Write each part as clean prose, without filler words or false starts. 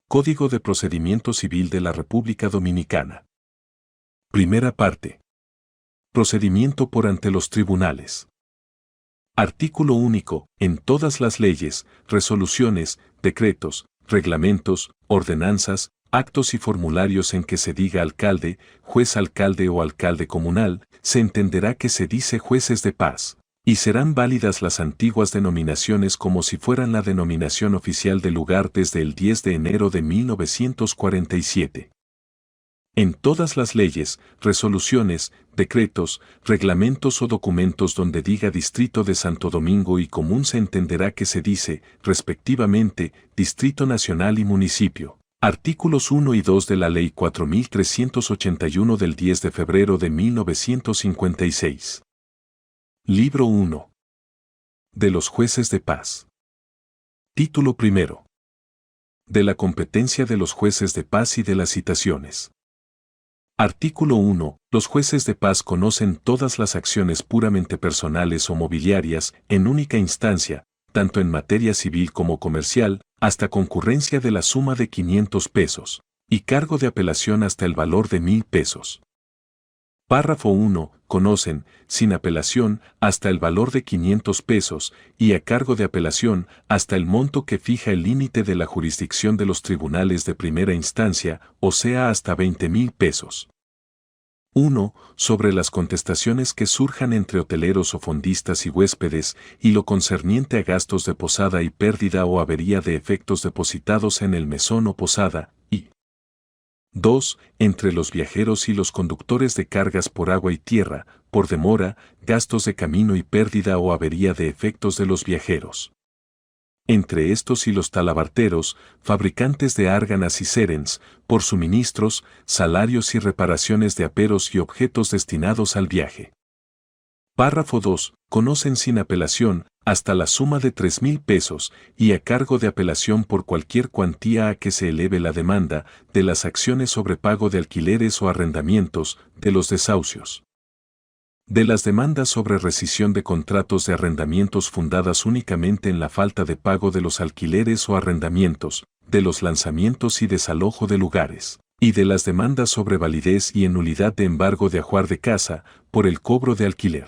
Código de Procedimiento Civil de la República Dominicana. Primera parte. Procedimiento por ante los tribunales. Artículo único. En todas las leyes, resoluciones, decretos, reglamentos, ordenanzas, actos y formularios en que se diga alcalde, juez alcalde o alcalde comunal, se entenderá que se dice jueces de paz, y serán válidas las antiguas denominaciones como si fueran la denominación oficial del lugar desde el 10 de enero de 1947. En todas las leyes, resoluciones, decretos, reglamentos o documentos donde diga Distrito de Santo Domingo y Común se entenderá que se dice, respectivamente, Distrito Nacional y Municipio. Artículos 1 y 2 de la Ley 4381 del 10 de febrero de 1956. Libro 1. De los jueces de paz. Título primero. De la competencia de los jueces de paz y de las citaciones. Artículo 1. Los jueces de paz conocen todas las acciones puramente personales o mobiliarias en única instancia, tanto en materia civil como comercial, hasta concurrencia de la suma de 500 pesos, y cargo de apelación hasta el valor de 1,000 pesos. Párrafo 1. Conocen, sin apelación, hasta el valor de 500 pesos, y a cargo de apelación, hasta el monto que fija el límite de la jurisdicción de los tribunales de primera instancia, o sea hasta 20,000 pesos. 1. Sobre las contestaciones que surjan entre hoteleros o fondistas y huéspedes, y lo concerniente a gastos de posada y pérdida o avería de efectos depositados en el mesón o posada, y 2. Entre los viajeros y los conductores de cargas por agua y tierra, por demora, gastos de camino y pérdida o avería de efectos de los viajeros. Entre estos y los talabarteros, fabricantes de árganas y serens, por suministros, salarios y reparaciones de aperos y objetos destinados al viaje. Párrafo 2. Conocen sin apelación, hasta la suma de 3,000 pesos, y a cargo de apelación por cualquier cuantía a que se eleve la demanda, de las acciones sobre pago de alquileres o arrendamientos, de los desahucios. De las demandas sobre rescisión de contratos de arrendamientos fundadas únicamente en la falta de pago de los alquileres o arrendamientos, de los lanzamientos y desalojo de lugares, y de las demandas sobre validez y en nulidad de embargo de ajuar de casa, por el cobro de alquiler.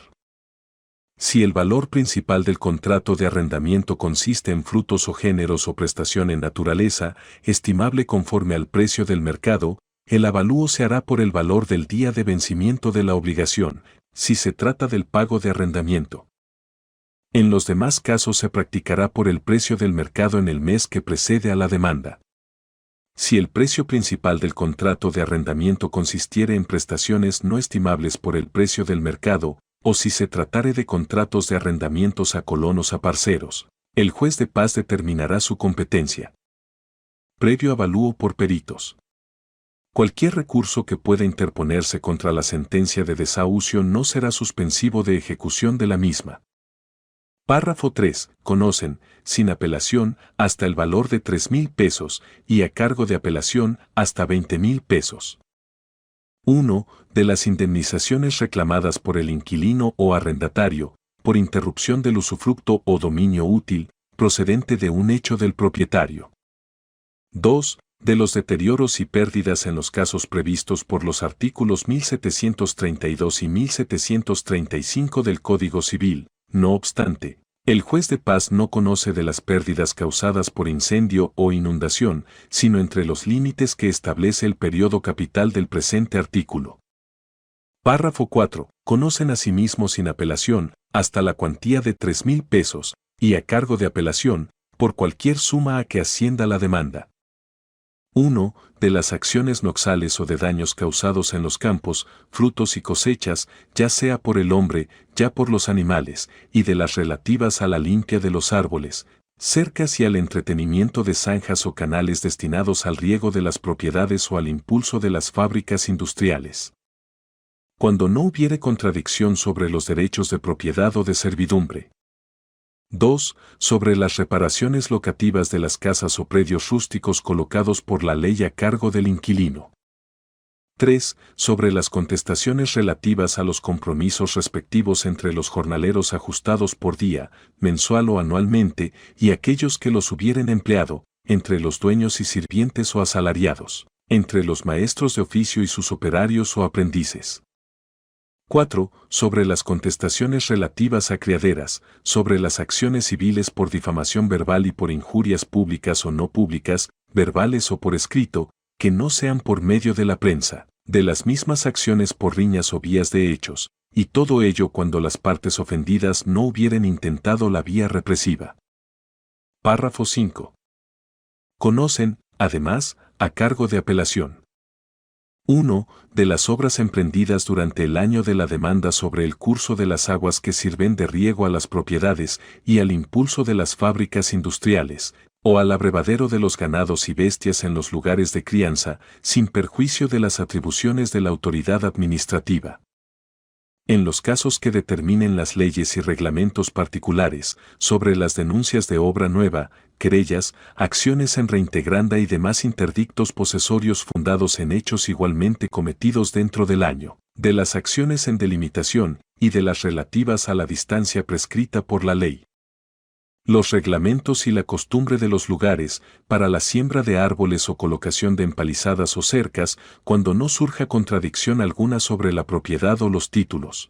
Si el valor principal del contrato de arrendamiento consiste en frutos o géneros o prestación en naturaleza, estimable conforme al precio del mercado, el avalúo se hará por el valor del día de vencimiento de la obligación, si se trata del pago de arrendamiento. En los demás casos se practicará por el precio del mercado en el mes que precede a la demanda. Si el precio principal del contrato de arrendamiento consistiere en prestaciones no estimables por el precio del mercado, o si se tratare de contratos de arrendamientos a colonos a parceros, el juez de paz determinará su competencia. Previo avalúo por peritos. Cualquier recurso que pueda interponerse contra la sentencia de desahucio no será suspensivo de ejecución de la misma. Párrafo 3. Conocen, sin apelación, hasta el valor de 3,000 pesos, y a cargo de apelación, hasta 20,000 pesos. 1. De las indemnizaciones reclamadas por el inquilino o arrendatario, por interrupción del usufructo o dominio útil, procedente de un hecho del propietario. 2. De los deterioros y pérdidas en los casos previstos por los artículos 1732 y 1735 del Código Civil. No obstante, el juez de paz no conoce de las pérdidas causadas por incendio o inundación, sino entre los límites que establece el periodo capital del presente artículo. Párrafo 4. Conocen asimismo sin apelación, hasta la cuantía de 3,000 pesos, y a cargo de apelación, por cualquier suma a que ascienda la demanda. 1. De las acciones noxales o de daños causados en los campos, frutos y cosechas, ya sea por el hombre, ya por los animales, y de las relativas a la limpia de los árboles, cercas y al entretenimiento de zanjas o canales destinados al riego de las propiedades o al impulso de las fábricas industriales. Cuando no hubiere contradicción sobre los derechos de propiedad o de servidumbre. 2. Sobre las reparaciones locativas de las casas o predios rústicos colocados por la ley a cargo del inquilino. 3. Sobre las contestaciones relativas a los compromisos respectivos entre los jornaleros ajustados por día, mensual o anualmente, y aquellos que los hubieren empleado, entre los dueños y sirvientes o asalariados, entre los maestros de oficio y sus operarios o aprendices. 4. Sobre las contestaciones relativas a criaderas, sobre las acciones civiles por difamación verbal y por injurias públicas o no públicas, verbales o por escrito, que no sean por medio de la prensa, de las mismas acciones por riñas o vías de hechos, y todo ello cuando las partes ofendidas no hubieren intentado la vía represiva. Párrafo 5. Conocen, además, a cargo de apelación. 1. De las obras emprendidas durante el año de la demanda sobre el curso de las aguas que sirven de riego a las propiedades y al impulso de las fábricas industriales, o al abrevadero de los ganados y bestias en los lugares de crianza, sin perjuicio de las atribuciones de la autoridad administrativa. En los casos que determinen las leyes y reglamentos particulares sobre las denuncias de obra nueva, querellas, acciones en reintegranda y demás interdictos posesorios fundados en hechos igualmente cometidos dentro del año, de las acciones en delimitación y de las relativas a la distancia prescrita por la ley. Los reglamentos y la costumbre de los lugares para la siembra de árboles o colocación de empalizadas o cercas cuando no surja contradicción alguna sobre la propiedad o los títulos.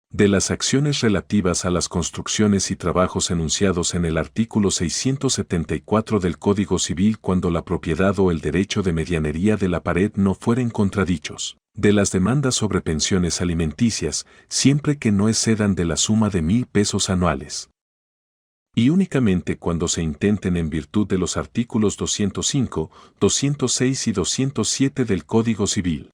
De las acciones relativas a las construcciones y trabajos enunciados en el artículo 674 del Código Civil cuando la propiedad o el derecho de medianería de la pared no fueren contradichos. De las demandas sobre pensiones alimenticias, siempre que no excedan de la suma de 1,000 pesos anuales. Y únicamente cuando se intenten en virtud de los artículos 205, 206 y 207 del Código Civil.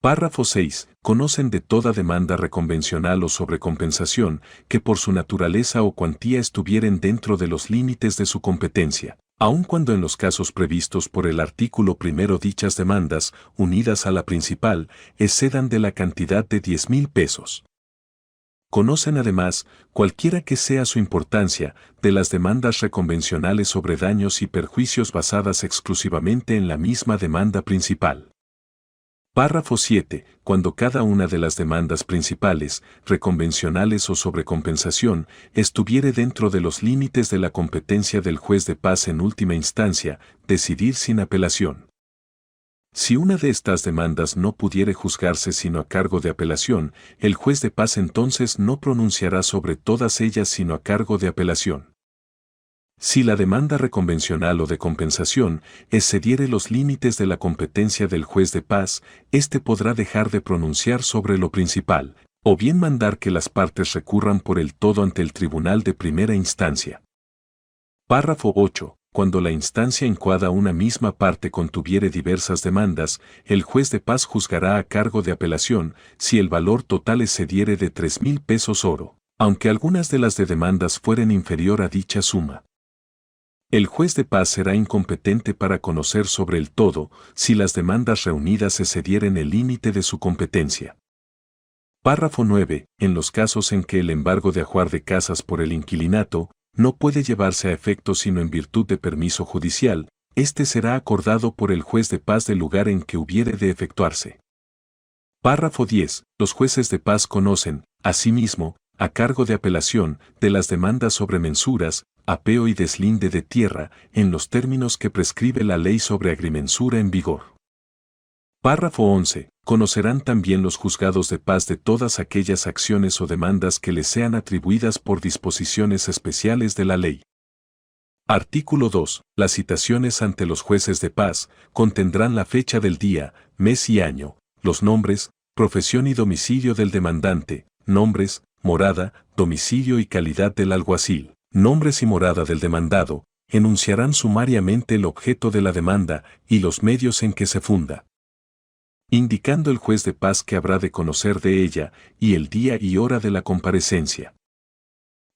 Párrafo 6. Conocen de toda demanda reconvencional o sobre compensación que por su naturaleza o cuantía estuvieren dentro de los límites de su competencia, aun cuando en los casos previstos por el artículo primero dichas demandas, unidas a la principal, excedan de la cantidad de 10,000 pesos. Conocen además, cualquiera que sea su importancia, de las demandas reconvencionales sobre daños y perjuicios basadas exclusivamente en la misma demanda principal. Párrafo 7. Cuando cada una de las demandas principales, reconvencionales o sobre compensación, estuviere dentro de los límites de la competencia del juez de paz en última instancia, decidir sin apelación. Si una de estas demandas no pudiere juzgarse sino a cargo de apelación, el juez de paz entonces no pronunciará sobre todas ellas sino a cargo de apelación. Si la demanda reconvencional o de compensación excediere los límites de la competencia del juez de paz, éste podrá dejar de pronunciar sobre lo principal, o bien mandar que las partes recurran por el todo ante el tribunal de primera instancia. Párrafo 8. Cuando la instancia en cada una misma parte contuviere diversas demandas, el juez de paz juzgará a cargo de apelación si el valor total excediere de 3,000 pesos oro, aunque algunas de las de demandas fueren inferior a dicha suma. El juez de paz será incompetente para conocer sobre el todo si las demandas reunidas excedieren el límite de su competencia. Párrafo 9. En los casos en que el embargo de ajuar de casas por el inquilinato no puede llevarse a efecto sino en virtud de permiso judicial, este será acordado por el juez de paz del lugar en que hubiere de efectuarse. Párrafo 10. Los jueces de paz conocen, asimismo, a cargo de apelación, de las demandas sobre mensuras, apeo y deslinde de tierra, en los términos que prescribe la ley sobre agrimensura en vigor. Párrafo 11. Conocerán también los juzgados de paz de todas aquellas acciones o demandas que les sean atribuidas por disposiciones especiales de la ley. Artículo 2. Las citaciones ante los jueces de paz contendrán la fecha del día, mes y año, los nombres, profesión y domicilio del demandante, nombres, morada, domicilio y calidad del alguacil, nombres y morada del demandado, enunciarán sumariamente el objeto de la demanda y los medios en que se funda, indicando el juez de paz que habrá de conocer de ella y el día y hora de la comparecencia.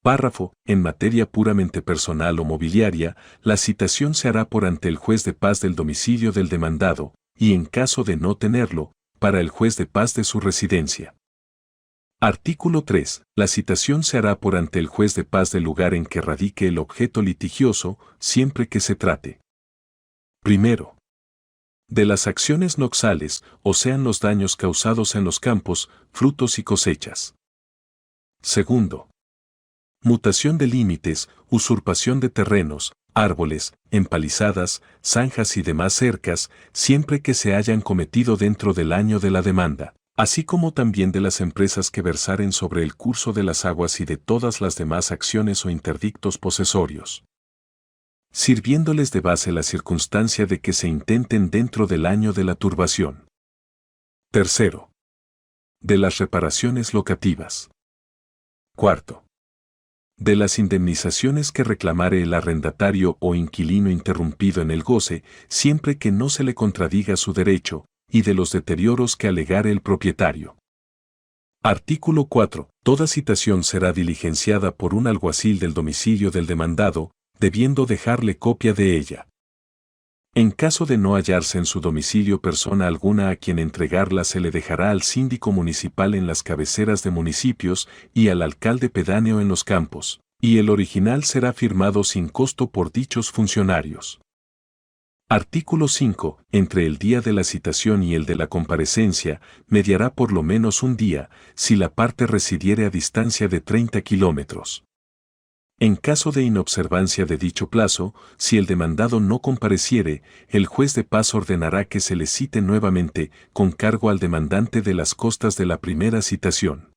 Párrafo. En materia puramente personal o mobiliaria, la citación se hará por ante el juez de paz del domicilio del demandado, y en caso de no tenerlo, para el juez de paz de su residencia. Artículo 3. La citación se hará por ante el juez de paz del lugar en que radique el objeto litigioso, siempre que se trate. Primero, de las acciones noxales, o sean los daños causados en los campos, frutos y cosechas. Segundo, mutación de límites, usurpación de terrenos, árboles, empalizadas, zanjas y demás cercas, siempre que se hayan cometido dentro del año de la demanda, así como también de las empresas que versaren sobre el curso de las aguas y de todas las demás acciones o interdictos posesorios, sirviéndoles de base la circunstancia de que se intenten dentro del año de la turbación. Tercero, de las reparaciones locativas. Cuarto, de las indemnizaciones que reclamare el arrendatario o inquilino interrumpido en el goce, siempre que no se le contradiga su derecho, y de los deterioros que alegare el propietario. Artículo 4. Toda citación será diligenciada por un alguacil del domicilio del demandado, debiendo dejarle copia de ella. En caso de no hallarse en su domicilio persona alguna a quien entregarla, se le dejará al síndico municipal en las cabeceras de municipios y al alcalde pedáneo en los campos, y el original será firmado sin costo por dichos funcionarios. Artículo 5. Entre el día de la citación y el de la comparecencia, mediará por lo menos un día, si la parte residiere a distancia de 30 kilómetros. En caso de inobservancia de dicho plazo, si el demandado no compareciere, el juez de paz ordenará que se le cite nuevamente, con cargo al demandante de las costas de la primera citación.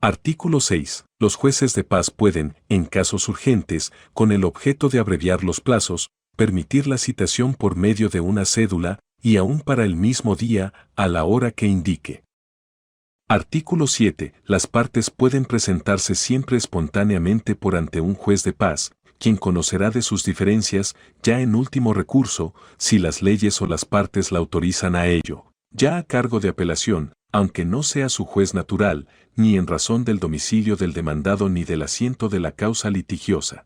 Artículo 6. Los jueces de paz pueden, en casos urgentes, con el objeto de abreviar los plazos, permitir la citación por medio de una cédula, y aún para el mismo día, a la hora que indique. Artículo 7. Las partes pueden presentarse siempre espontáneamente por ante un juez de paz, quien conocerá de sus diferencias, ya en último recurso, si las leyes o las partes la autorizan a ello, ya a cargo de apelación, aunque no sea su juez natural, ni en razón del domicilio del demandado ni del asiento de la causa litigiosa.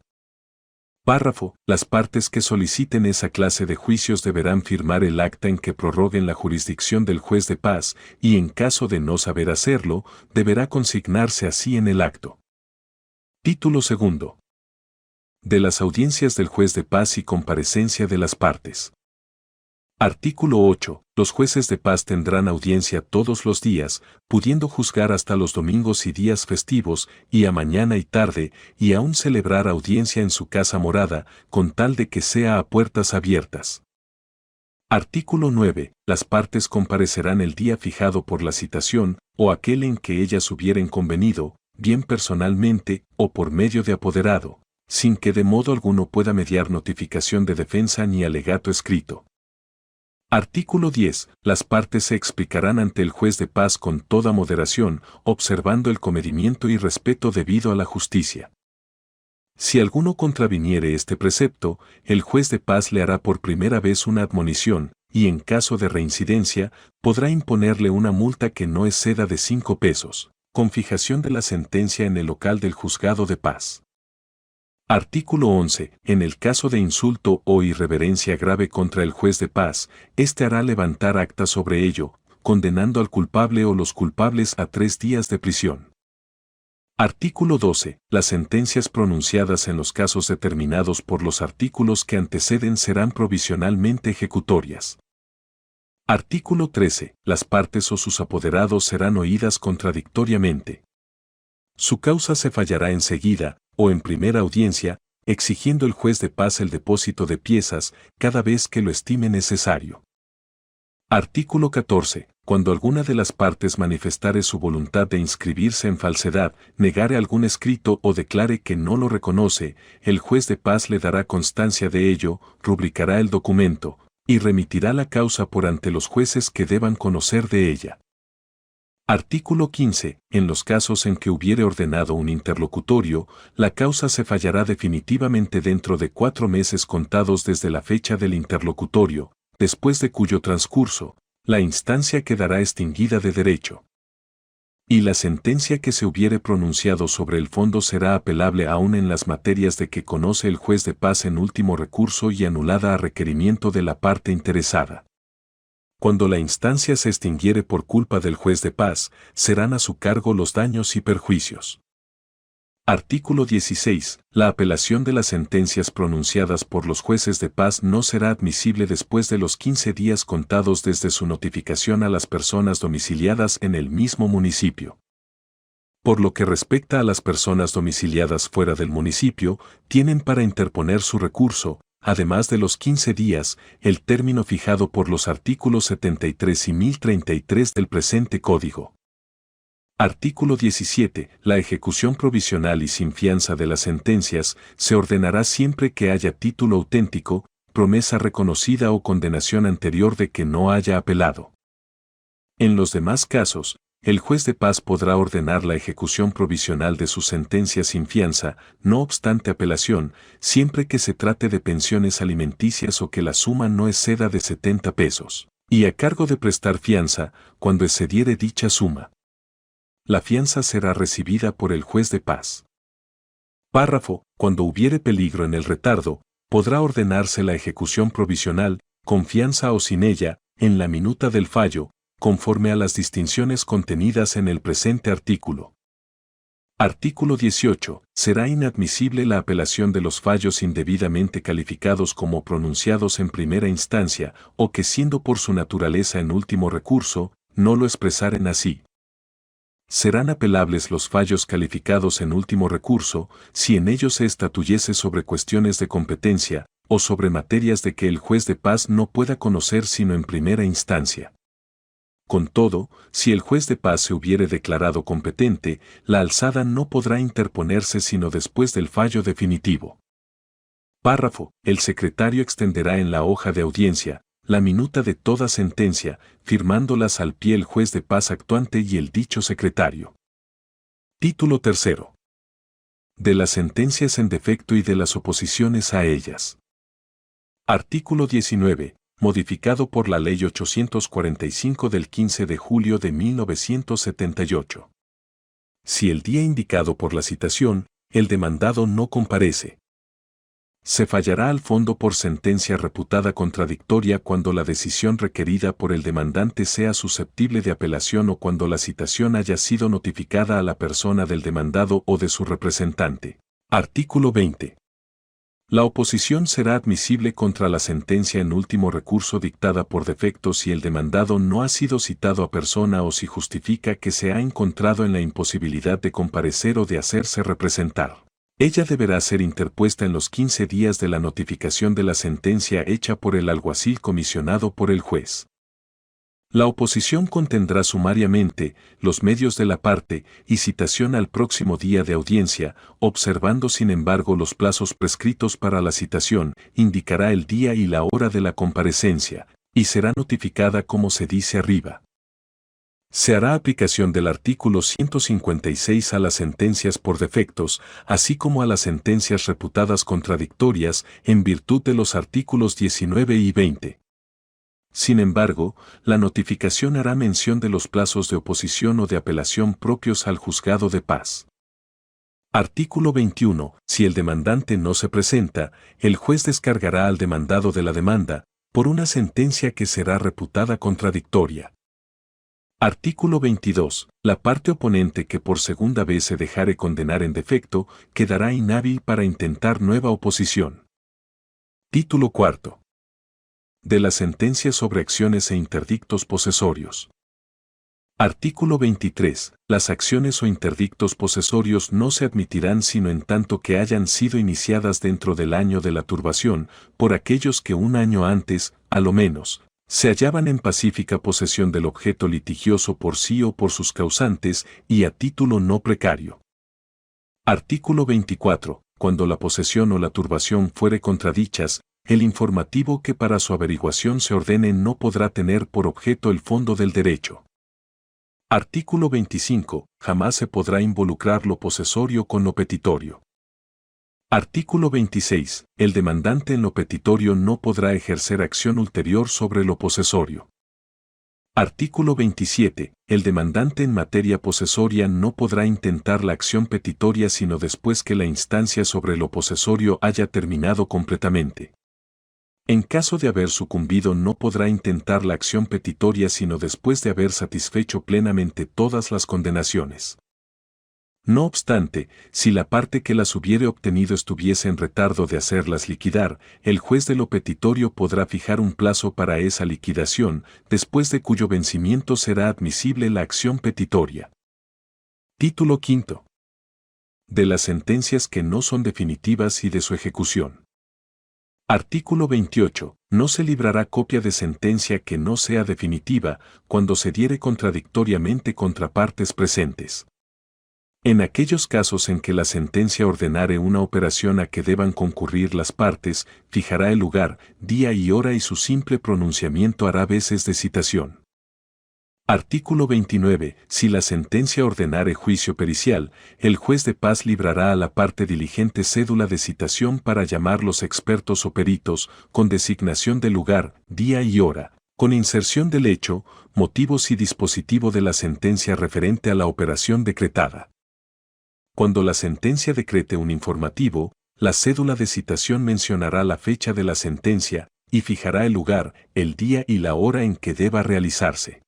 Párrafo. Las partes que soliciten esa clase de juicios deberán firmar el acta en que prorroguen la jurisdicción del juez de paz, y en caso de no saber hacerlo, deberá consignarse así en el acto. Título segundo. De las audiencias del juez de paz y comparecencia de las partes. Artículo 8. Los jueces de paz tendrán audiencia todos los días, pudiendo juzgar hasta los domingos y días festivos, y a mañana y tarde, y aún celebrar audiencia en su casa morada, con tal de que sea a puertas abiertas. Artículo 9. Las partes comparecerán el día fijado por la citación, o aquel en que ellas hubieren convenido, bien personalmente, o por medio de apoderado, sin que de modo alguno pueda mediar notificación de defensa ni alegato escrito. Artículo 10. Las partes se explicarán ante el juez de paz con toda moderación, observando el comedimiento y respeto debido a la justicia. Si alguno contraviniere este precepto, el juez de paz le hará por primera vez una admonición, y en caso de reincidencia, podrá imponerle una multa que no exceda de 5 pesos, con fijación de la sentencia en el local del juzgado de paz. Artículo 11. En el caso de insulto o irreverencia grave contra el juez de paz, éste hará levantar acta sobre ello, condenando al culpable o los culpables a 3 días de prisión. Artículo 12. Las sentencias pronunciadas en los casos determinados por los artículos que anteceden serán provisionalmente ejecutorias. Artículo 13. Las partes o sus apoderados serán oídas contradictoriamente. Su causa se fallará enseguida, o en primera audiencia, exigiendo el juez de paz el depósito de piezas cada vez que lo estime necesario. Artículo 14. Cuando alguna de las partes manifestare su voluntad de inscribirse en falsedad, negare algún escrito o declare que no lo reconoce, el juez de paz le dará constancia de ello, rubricará el documento, y remitirá la causa por ante los jueces que deban conocer de ella. Artículo 15. En los casos en que hubiere ordenado un interlocutorio, la causa se fallará definitivamente dentro de 4 meses contados desde la fecha del interlocutorio, después de cuyo transcurso, la instancia quedará extinguida de derecho. Y la sentencia que se hubiere pronunciado sobre el fondo será apelable aún en las materias de que conoce el juez de paz en último recurso y anulada a requerimiento de la parte interesada. Cuando la instancia se extinguiere por culpa del juez de paz, serán a su cargo los daños y perjuicios. Artículo 16. La apelación de las sentencias pronunciadas por los jueces de paz no será admisible después de los 15 días contados desde su notificación a las personas domiciliadas en el mismo municipio. Por lo que respecta a las personas domiciliadas fuera del municipio, tienen para interponer su recurso, además de los 15 días, el término fijado por los artículos 73 y 1033 del presente Código. Artículo 17. La ejecución provisional y sin fianza de las sentencias se ordenará siempre que haya título auténtico, promesa reconocida o condenación anterior de que no haya apelado. En los demás casos, el juez de paz podrá ordenar la ejecución provisional de su sentencia sin fianza, no obstante apelación, siempre que se trate de pensiones alimenticias o que la suma no exceda de 70 pesos, y a cargo de prestar fianza, cuando excediere dicha suma. La fianza será recibida por el juez de paz. Párrafo. Cuando hubiere peligro en el retardo, podrá ordenarse la ejecución provisional, con fianza o sin ella, en la minuta del fallo, conforme a las distinciones contenidas en el presente artículo. Artículo 18. Será inadmisible la apelación de los fallos indebidamente calificados como pronunciados en primera instancia o que siendo por su naturaleza en último recurso, no lo expresaren así. Serán apelables los fallos calificados en último recurso si en ellos se estatuyese sobre cuestiones de competencia o sobre materias de que el juez de paz no pueda conocer sino en primera instancia. Con todo, si el juez de paz se hubiere declarado competente, la alzada no podrá interponerse sino después del fallo definitivo. Párrafo. El secretario extenderá en la hoja de audiencia la minuta de toda sentencia, firmándolas al pie el juez de paz actuante y el dicho secretario. Título tercero. De las sentencias en defecto y de las oposiciones a ellas. Artículo 19. Modificado por la Ley 845 del 15 de julio de 1978. Si el día indicado por la citación, el demandado no comparece, se fallará al fondo por sentencia reputada contradictoria cuando la decisión requerida por el demandante sea susceptible de apelación o cuando la citación haya sido notificada a la persona del demandado o de su representante. Artículo 20. La oposición será admisible contra la sentencia en último recurso dictada por defecto si el demandado no ha sido citado a persona o si justifica que se ha encontrado en la imposibilidad de comparecer o de hacerse representar. Ella deberá ser interpuesta en los 15 días de la notificación de la sentencia hecha por el alguacil comisionado por el juez. La oposición contendrá sumariamente los medios de la parte y citación al próximo día de audiencia, observando sin embargo los plazos prescritos para la citación, indicará el día y la hora de la comparecencia, y será notificada como se dice arriba. Se hará aplicación del artículo 156 a las sentencias por defectos, así como a las sentencias reputadas contradictorias en virtud de los artículos 19 y 20. Sin embargo, la notificación hará mención de los plazos de oposición o de apelación propios al juzgado de paz. Artículo 21. Si el demandante no se presenta, el juez descargará al demandado de la demanda, por una sentencia que será reputada contradictoria. Artículo 22. La parte oponente que por segunda vez se dejare condenar en defecto, quedará inhábil para intentar nueva oposición. Título 4. De las sentencias sobre acciones e interdictos posesorios. Artículo 23. Las acciones o interdictos posesorios no se admitirán sino en tanto que hayan sido iniciadas dentro del año de la turbación, por aquellos que un año antes, a lo menos, se hallaban en pacífica posesión del objeto litigioso por sí o por sus causantes y a título no precario. Artículo 24. Cuando la posesión o la turbación fuere contradichas, el informativo que para su averiguación se ordene no podrá tener por objeto el fondo del derecho. Artículo 25. Jamás se podrá involucrar lo posesorio con lo petitorio. Artículo 26. El demandante en lo petitorio no podrá ejercer acción ulterior sobre lo posesorio. Artículo 27. El demandante en materia posesoria no podrá intentar la acción petitoria sino después que la instancia sobre lo posesorio haya terminado completamente. En caso de haber sucumbido no podrá intentar la acción petitoria sino después de haber satisfecho plenamente todas las condenaciones. No obstante, si la parte que las hubiere obtenido estuviese en retardo de hacerlas liquidar, el juez de lo petitorio podrá fijar un plazo para esa liquidación, después de cuyo vencimiento será admisible la acción petitoria. Título quinto. De las sentencias que no son definitivas y de su ejecución. Artículo 28. No se librará copia de sentencia que no sea definitiva cuando se diere contradictoriamente contra partes presentes. En aquellos casos en que la sentencia ordenare una operación a que deban concurrir las partes, fijará el lugar, día y hora y su simple pronunciamiento hará veces de citación. Artículo 29. Si la sentencia ordenare juicio pericial, el juez de paz librará a la parte diligente cédula de citación para llamar los expertos o peritos, con designación de lugar, día y hora, con inserción del hecho, motivos y dispositivo de la sentencia referente a la operación decretada. Cuando la sentencia decrete un informativo, la cédula de citación mencionará la fecha de la sentencia y fijará el lugar, el día y la hora en que deba realizarse.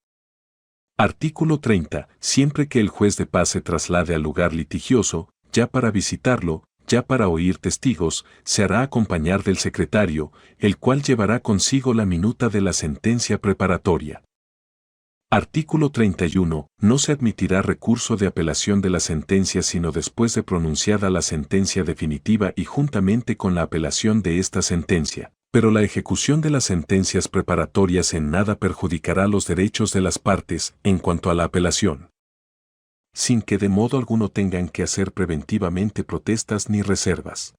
Artículo 30. Siempre que el juez de paz se traslade al lugar litigioso, ya para visitarlo, ya para oír testigos, se hará acompañar del secretario, el cual llevará consigo la minuta de la sentencia preparatoria. Artículo 31. No se admitirá recurso de apelación de la sentencia sino después de pronunciada la sentencia definitiva y juntamente con la apelación de esta sentencia. Pero la ejecución de las sentencias preparatorias en nada perjudicará los derechos de las partes en cuanto a la apelación, sin que de modo alguno tengan que hacer preventivamente protestas ni reservas.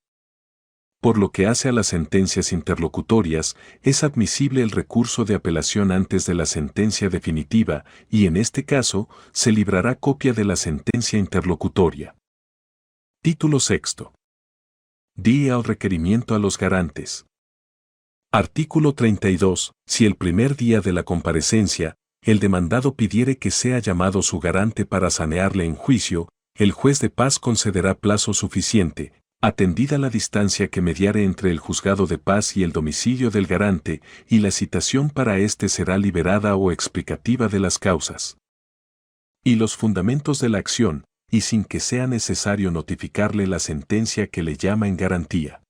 Por lo que hace a las sentencias interlocutorias, es admisible el recurso de apelación antes de la sentencia definitiva y en este caso se librará copia de la sentencia interlocutoria. Título sexto. Die al requerimiento a los garantes. Artículo 32. Si el primer día de la comparecencia, el demandado pidiere que sea llamado su garante para sanearle en juicio, el juez de paz concederá plazo suficiente, atendida la distancia que mediare entre el juzgado de paz y el domicilio del garante, y la citación para éste será liberada o explicativa de las causas y los fundamentos de la acción, y sin que sea necesario notificarle la sentencia que le llama en garantía.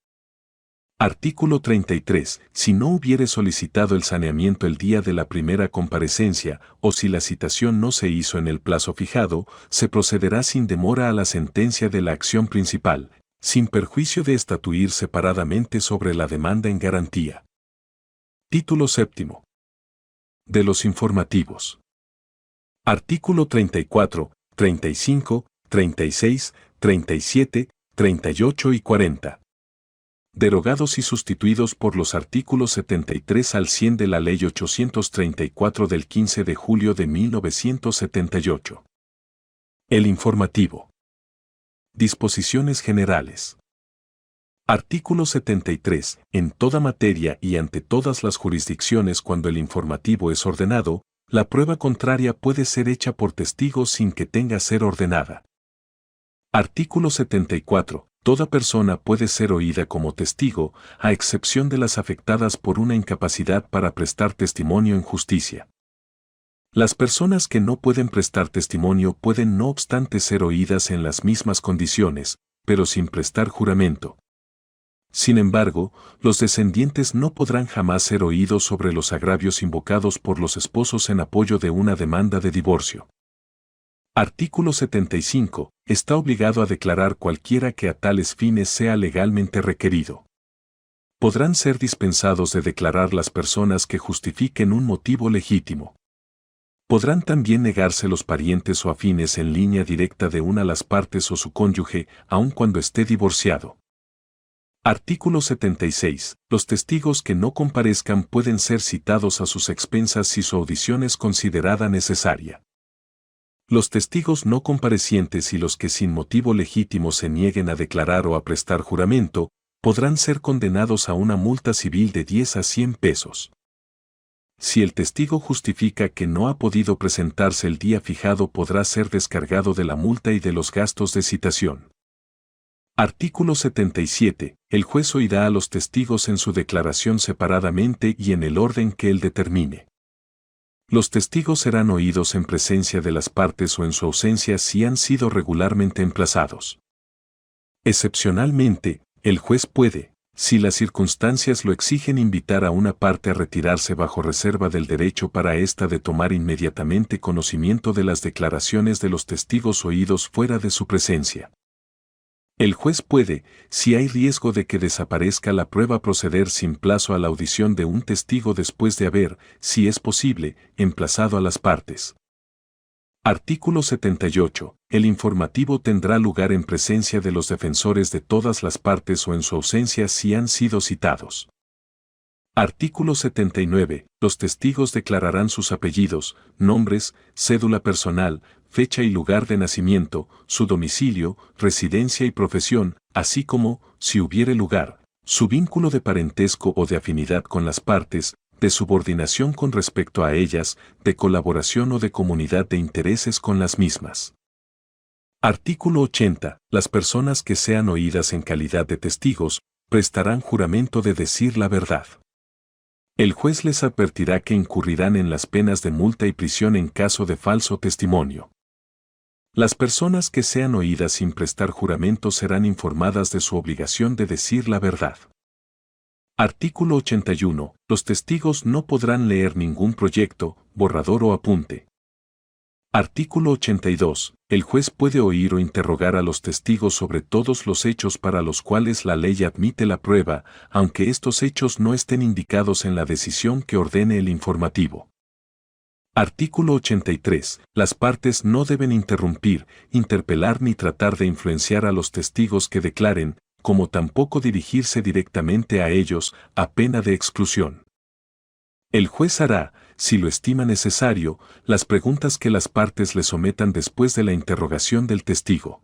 Artículo 33. Si no hubiere solicitado el saneamiento el día de la primera comparecencia, o si la citación no se hizo en el plazo fijado, se procederá sin demora a la sentencia de la acción principal, sin perjuicio de estatuir separadamente sobre la demanda en garantía. Título séptimo. De los informativos. Artículo 34, 35, 36, 37, 38 y 40. Derogados y sustituidos por los artículos 73 al 100 de la Ley 834 del 15 de julio de 1978. El informativo. Disposiciones generales. Artículo 73. En toda materia y ante todas las jurisdicciones cuando el informativo es ordenado, la prueba contraria puede ser hecha por testigos sin que tenga ser ordenada. Artículo 74. Toda persona puede ser oída como testigo, a excepción de las afectadas por una incapacidad para prestar testimonio en justicia. Las personas que no pueden prestar testimonio pueden no obstante ser oídas en las mismas condiciones, pero sin prestar juramento. Sin embargo, los descendientes no podrán jamás ser oídos sobre los agravios invocados por los esposos en apoyo de una demanda de divorcio. Artículo 75. Está obligado a declarar cualquiera que a tales fines sea legalmente requerido. Podrán ser dispensados de declarar las personas que justifiquen un motivo legítimo. Podrán también negarse los parientes o afines en línea directa de una de las partes o su cónyuge, aun cuando esté divorciado. Artículo 76. Los testigos que no comparezcan pueden ser citados a sus expensas si su audición es considerada necesaria. Los testigos no comparecientes y los que sin motivo legítimo se nieguen a declarar o a prestar juramento, podrán ser condenados a una multa civil de 10 a 100 pesos. Si el testigo justifica que no ha podido presentarse el día fijado, podrá ser descargado de la multa y de los gastos de citación. Artículo 77. El juez oirá a los testigos en su declaración separadamente y en el orden que él determine. Los testigos serán oídos en presencia de las partes o en su ausencia si han sido regularmente emplazados. Excepcionalmente, el juez puede, Si las circunstancias lo exigen, invitar a una parte a retirarse bajo reserva del derecho para ésta de tomar inmediatamente conocimiento de las declaraciones de los testigos oídos fuera de su presencia. El juez puede, si hay riesgo de que desaparezca la prueba, proceder sin plazo a la audición de un testigo después de haber, si es posible, emplazado a las partes. Artículo 78. El informativo tendrá lugar en presencia de los defensores de todas las partes o en su ausencia si han sido citados. Artículo 79. Los testigos declararán sus apellidos, nombres, cédula personal, fecha y lugar de nacimiento, su domicilio, residencia y profesión, así como, si hubiere lugar, su vínculo de parentesco o de afinidad con las partes, de subordinación con respecto a ellas, de colaboración o de comunidad de intereses con las mismas. Artículo 80. Las personas que sean oídas en calidad de testigos, prestarán juramento de decir la verdad. El juez les advertirá que incurrirán en las penas de multa y prisión en caso de falso testimonio. Las personas que sean oídas sin prestar juramento serán informadas de su obligación de decir la verdad. Artículo 81. Los testigos no podrán leer ningún proyecto, borrador o apunte. Artículo 82. El juez puede oír o interrogar a los testigos sobre todos los hechos para los cuales la ley admite la prueba, aunque estos hechos no estén indicados en la decisión que ordene el informativo. Artículo 83. Las partes no deben interrumpir, interpelar ni tratar de influenciar a los testigos que declaren, como tampoco dirigirse directamente a ellos, a pena de exclusión. El juez hará, si lo estima necesario, las preguntas que las partes le sometan después de la interrogación del testigo.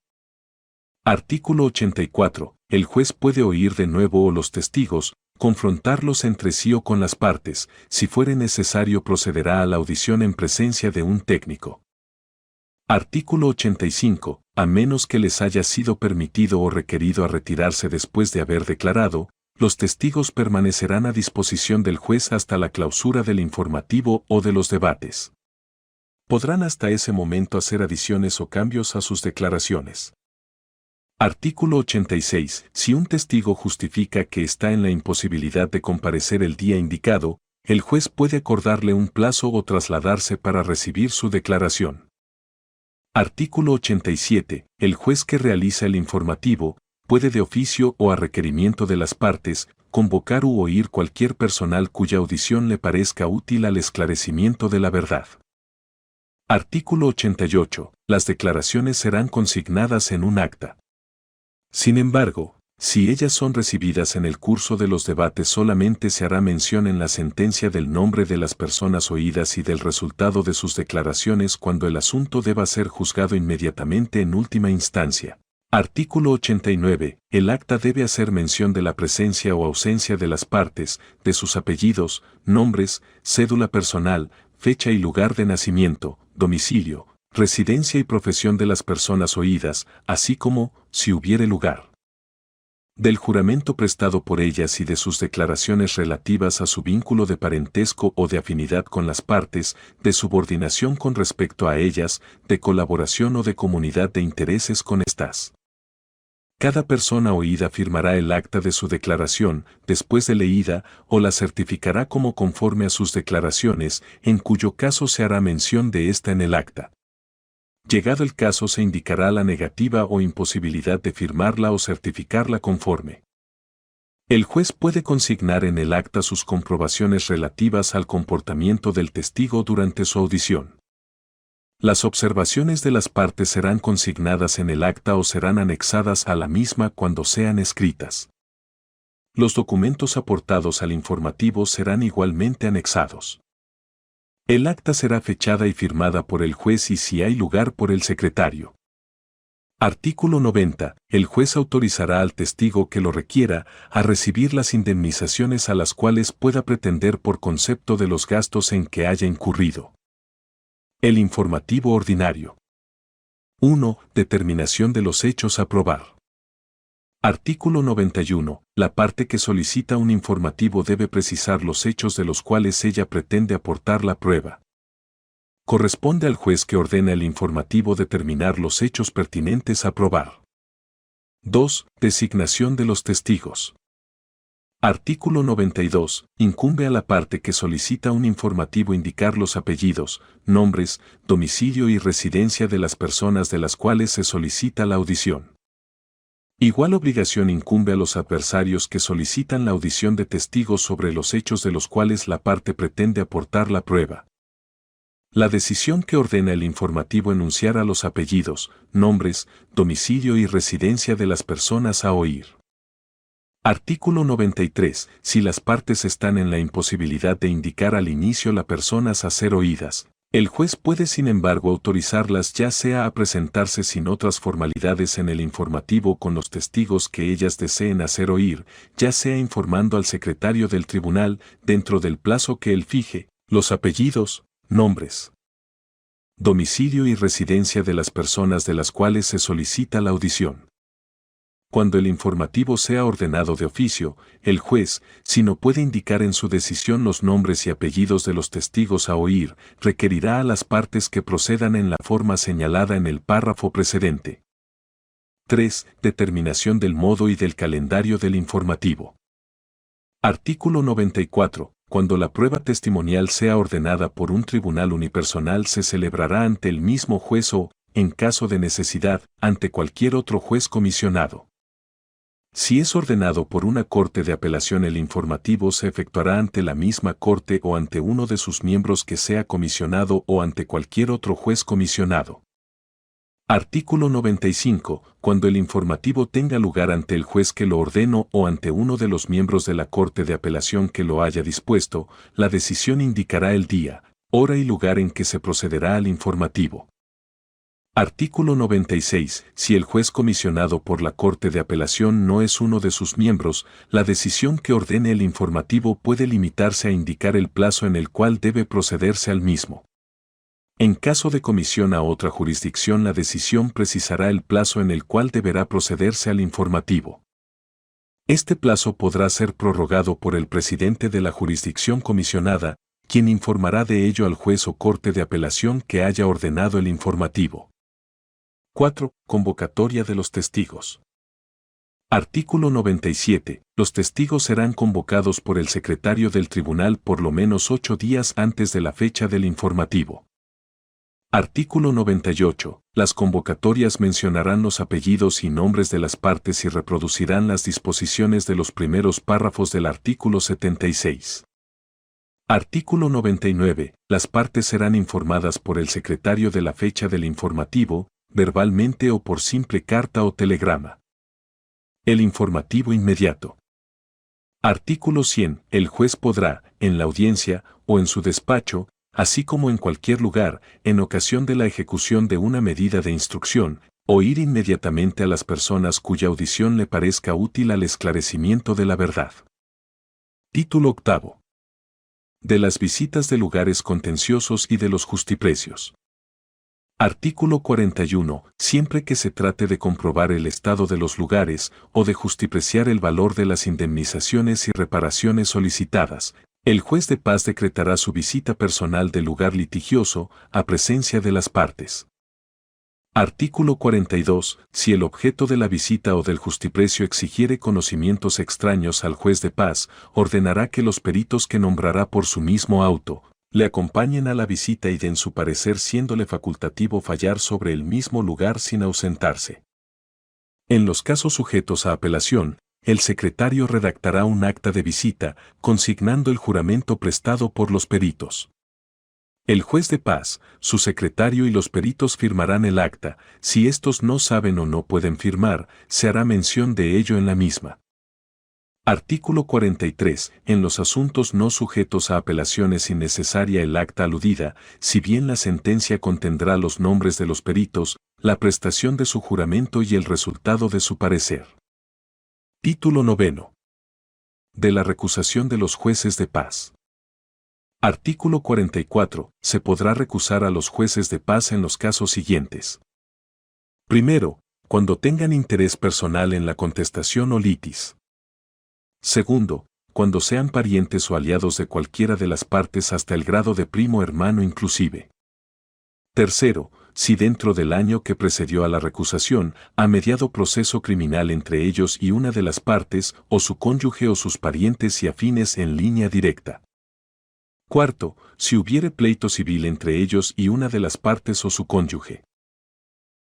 Artículo 84. El juez puede oír de nuevo a los testigos, confrontarlos entre sí o con las partes, si fuere necesario procederá a la audición en presencia de un técnico. Artículo 85. A menos que les haya sido permitido o requerido a retirarse después de haber declarado, los testigos permanecerán a disposición del juez hasta la clausura del informativo o de los debates. Podrán hasta ese momento hacer adiciones o cambios a sus declaraciones. Artículo 86. Si un testigo justifica que está en la imposibilidad de comparecer el día indicado, el juez puede acordarle un plazo o trasladarse para recibir su declaración. Artículo 87. El juez que realiza el informativo, puede de oficio o a requerimiento de las partes, convocar u oír cualquier personal cuya audición le parezca útil al esclarecimiento de la verdad. Artículo 88. Las declaraciones serán consignadas en un acta. Sin embargo, si ellas son recibidas en el curso de los debates, solamente se hará mención en la sentencia del nombre de las personas oídas y del resultado de sus declaraciones cuando el asunto deba ser juzgado inmediatamente en última instancia. Artículo 89. El acta debe hacer mención de la presencia o ausencia de las partes, de sus apellidos, nombres, cédula personal, fecha y lugar de nacimiento, domicilio, residencia y profesión de las personas oídas, así como, si hubiere lugar, del juramento prestado por ellas y de sus declaraciones relativas a su vínculo de parentesco o de afinidad con las partes, de subordinación con respecto a ellas, de colaboración o de comunidad de intereses con estas. Cada persona oída firmará el acta de su declaración, después de leída, o la certificará como conforme a sus declaraciones, en cuyo caso se hará mención de esta en el acta. Llegado el caso se indicará la negativa o imposibilidad de firmarla o certificarla conforme. El juez puede consignar en el acta sus comprobaciones relativas al comportamiento del testigo durante su audición. Las observaciones de las partes serán consignadas en el acta o serán anexadas a la misma cuando sean escritas. Los documentos aportados al informativo serán igualmente anexados. El acta será fechada y firmada por el juez y si hay lugar por el secretario. Artículo 90. El juez autorizará al testigo que lo requiera a recibir las indemnizaciones a las cuales pueda pretender por concepto de los gastos en que haya incurrido. El informativo ordinario. 1. Determinación de los hechos a probar. Artículo 91. La parte que solicita un informativo debe precisar los hechos de los cuales ella pretende aportar la prueba. Corresponde al juez que ordena el informativo determinar los hechos pertinentes a probar. 2. Designación de los testigos. Artículo 92. Incumbe a la parte que solicita un informativo indicar los apellidos, nombres, domicilio y residencia de las personas de las cuales se solicita la audición. Igual obligación incumbe a los adversarios que solicitan la audición de testigos sobre los hechos de los cuales la parte pretende aportar la prueba. La decisión que ordena el informativo enunciar a los apellidos, nombres, domicilio y residencia de las personas a oír. Artículo 93. Si las partes están en la imposibilidad de indicar al inicio las personas a ser oídas, el juez puede sin embargo autorizarlas ya sea a presentarse sin otras formalidades en el informativo con los testigos que ellas deseen hacer oír, ya sea informando al secretario del tribunal, dentro del plazo que él fije, los apellidos, nombres, domicilio y residencia de las personas de las cuales se solicita la audición. Cuando el informativo sea ordenado de oficio, el juez, si no puede indicar en su decisión los nombres y apellidos de los testigos a oír, requerirá a las partes que procedan en la forma señalada en el párrafo precedente. 3. Determinación del modo y del calendario del informativo. Artículo 94. Cuando la prueba testimonial sea ordenada por un tribunal unipersonal se celebrará ante el mismo juez o, en caso de necesidad, ante cualquier otro juez comisionado. Si es ordenado por una corte de apelación, el informativo se efectuará ante la misma corte o ante uno de sus miembros que sea comisionado o ante cualquier otro juez comisionado. Artículo 95. Cuando el informativo tenga lugar ante el juez que lo ordenó o ante uno de los miembros de la corte de apelación que lo haya dispuesto, la decisión indicará el día, hora y lugar en que se procederá al informativo. Artículo 96. Si el juez comisionado por la Corte de Apelación no es uno de sus miembros, la decisión que ordene el informativo puede limitarse a indicar el plazo en el cual debe procederse al mismo. En caso de comisión a otra jurisdicción, la decisión precisará el plazo en el cual deberá procederse al informativo. Este plazo podrá ser prorrogado por el presidente de la jurisdicción comisionada, quien informará de ello al juez o Corte de Apelación que haya ordenado el informativo. 4. Convocatoria de los testigos. Artículo 97. Los testigos serán convocados por el secretario del tribunal por lo menos 8 días antes de la fecha del informativo. Artículo 98. Las convocatorias mencionarán los apellidos y nombres de las partes y reproducirán las disposiciones de los primeros párrafos del artículo 76. Artículo 99. Las partes serán informadas por el secretario de la fecha del informativo, verbalmente o por simple carta o telegrama. El informativo inmediato. Artículo 100. El juez podrá, en la audiencia o en su despacho, así como en cualquier lugar, en ocasión de la ejecución de una medida de instrucción, oír inmediatamente a las personas cuya audición le parezca útil al esclarecimiento de la verdad. Título 8. De las visitas de lugares contenciosos y de los justiprecios. Artículo 41. Siempre que se trate de comprobar el estado de los lugares o de justipreciar el valor de las indemnizaciones y reparaciones solicitadas, el juez de paz decretará su visita personal del lugar litigioso a presencia de las partes. Artículo 42. Si el objeto de la visita o del justiprecio exigiere conocimientos extraños al juez de paz, ordenará que los peritos que nombrará por su mismo auto le acompañen a la visita y den su parecer, siéndole facultativo fallar sobre el mismo lugar sin ausentarse. En los casos sujetos a apelación, el secretario redactará un acta de visita, consignando el juramento prestado por los peritos. El juez de paz, su secretario y los peritos firmarán el acta. Si estos no saben o no pueden firmar, se hará mención de ello en la misma. Artículo 43. En los asuntos no sujetos a apelación es innecesaria el acta aludida, si bien la sentencia contendrá los nombres de los peritos, la prestación de su juramento y el resultado de su parecer. Título 9. De la recusación de los jueces de paz. Artículo 44. Se podrá recusar a los jueces de paz en los casos siguientes. Primero, cuando tengan interés personal en la contestación o litis. Segundo, cuando sean parientes o aliados de cualquiera de las partes hasta el grado de primo hermano inclusive. Tercero, si dentro del año que precedió a la recusación ha mediado proceso criminal entre ellos y una de las partes, o su cónyuge o sus parientes y afines en línea directa. Cuarto, si hubiere pleito civil entre ellos y una de las partes o su cónyuge.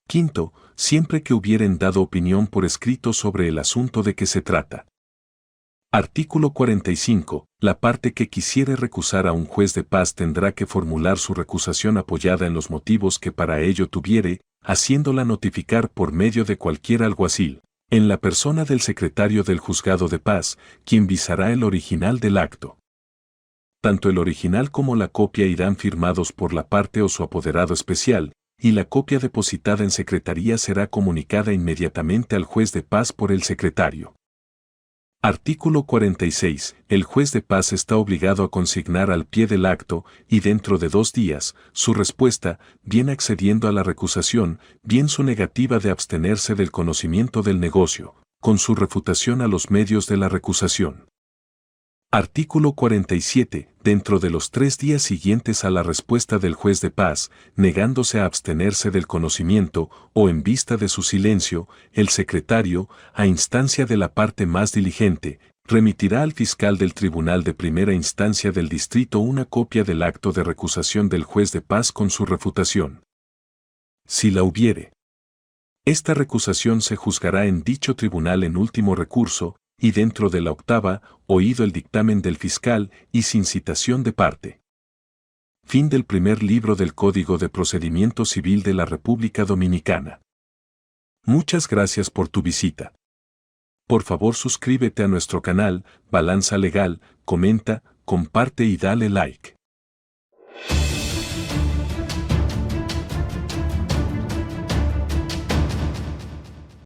Quinto, siempre que hubieren dado opinión por escrito sobre el asunto de que se trata. Artículo 45. La parte que quisiere recusar a un juez de paz tendrá que formular su recusación apoyada en los motivos que para ello tuviere, haciéndola notificar por medio de cualquier alguacil, en la persona del secretario del juzgado de paz, quien visará el original del acto. Tanto el original como la copia irán firmados por la parte o su apoderado especial, y la copia depositada en secretaría será comunicada inmediatamente al juez de paz por el secretario. Artículo 46. El juez de paz está obligado a consignar al pie del acto, y dentro de 2 días, su respuesta, bien accediendo a la recusación, bien su negativa de abstenerse del conocimiento del negocio, con su refutación a los medios de la recusación. Artículo 47. Dentro de los 3 días siguientes a la respuesta del juez de paz, negándose a abstenerse del conocimiento, o en vista de su silencio, el secretario, a instancia de la parte más diligente, remitirá al fiscal del Tribunal de Primera Instancia del Distrito una copia del acto de recusación del juez de paz con su refutación. Si la hubiere. Esta recusación se juzgará en dicho tribunal en último recurso, y dentro de la 8ª, oído el dictamen del fiscal y sin citación de parte. Fin del primer libro del Código de Procedimiento Civil de la República Dominicana. Muchas gracias por tu visita. Por favor suscríbete a nuestro canal, Balanza Legal, comenta, comparte y dale like.